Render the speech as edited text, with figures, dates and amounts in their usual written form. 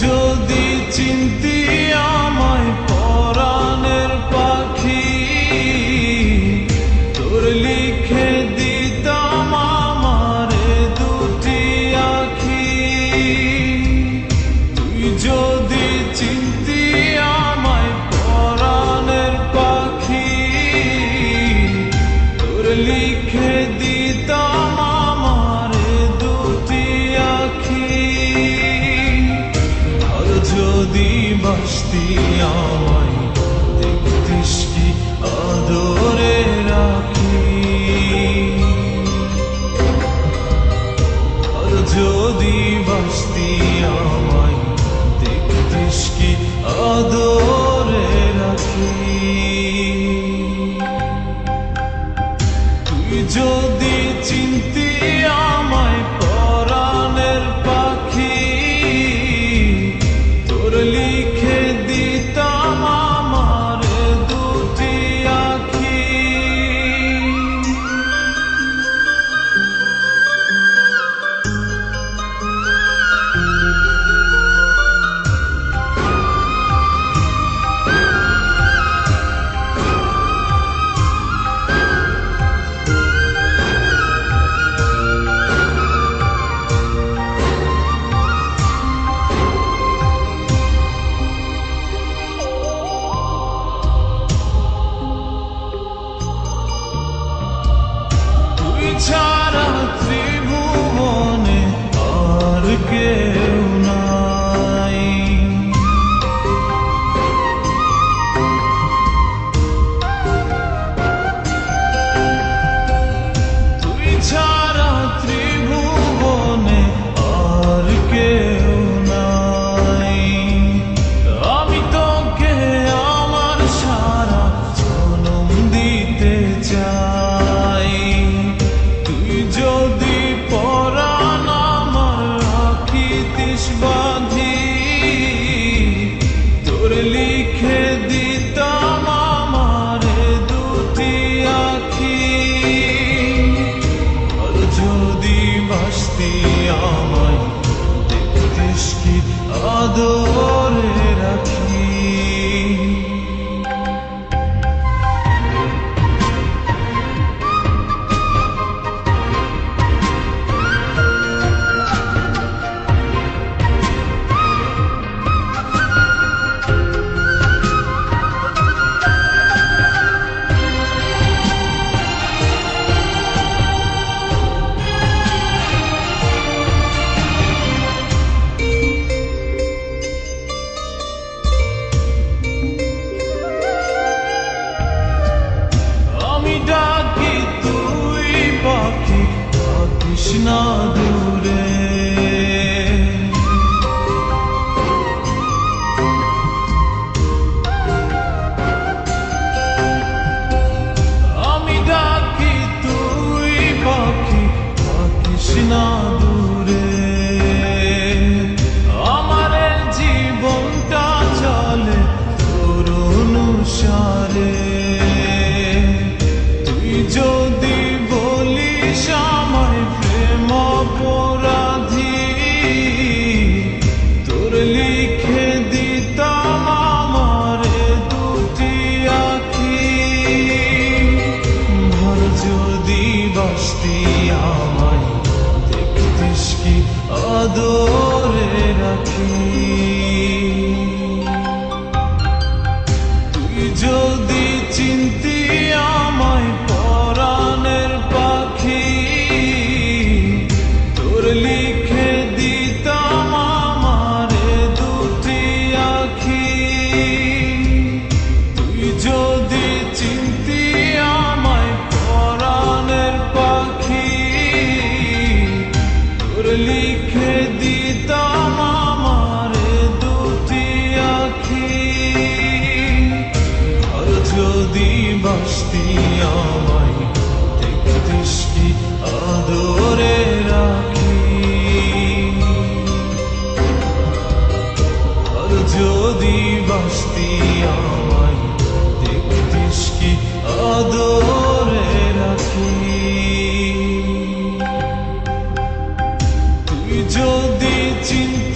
যদি চিনতি আমায় পরাণের পাখি, তোর লিখে দিতাম আমারে দুটি আখি। তুই যদি চিনতি আমায় পরাণের পাখি, তোর লিখে দিতাম আমারে দুটি আখি। যদি বাসতি আমায় দেখতিস কি আদরে রাখি, আর যদি বাসতি আমায় দেখতিস কি আদরে রাখি। তুই যদি চিনতি আমায় পরাণের পাখি, লিখে দিতাম আমারে দুটি আখি। ছাড়া ত্রিভুবনে আর কেউ নাই, তুই ছাড়া ত্রিভুবনে আর কেউ নাই। আমি তোকে আমার সারা জনম দিতে চাই। যদি পরাণ আমার রাখিতিস বাঁধি, তোর লিখে দিতাম আমারে দুটি আখি। আর যদি বাসতি আমায় দেখতিস কি আদরে রাখি। না দূরে আমি ডাকি তুই পাখি থাকিস না দূরে। আমার জীবনটা চলে তোর অনুসারে। তুই যদি বলিস আমায় প্রেম অপরাধী, তোর লিখে দিতাম আমারে দুটি আখি। ভর যদি বাসতি আমায় দেখতিস কি আদরে রাখি। তুই যদি চিনতি আমায় পরাণের পাখি, তোর লিখে দিতাম আমারে দুটি আখি। তুই যদি চিনতি আমায় পরাণের পাখি, তোর লিখে দিতাম আমারে দুটি আখি। আর যদি বাসতি আমায় দেখতিস কি আদরে রাখি। আর যদি বাসতি আমায় দেখতিস কি আদরে রাখি। তুই যদি চিন্তা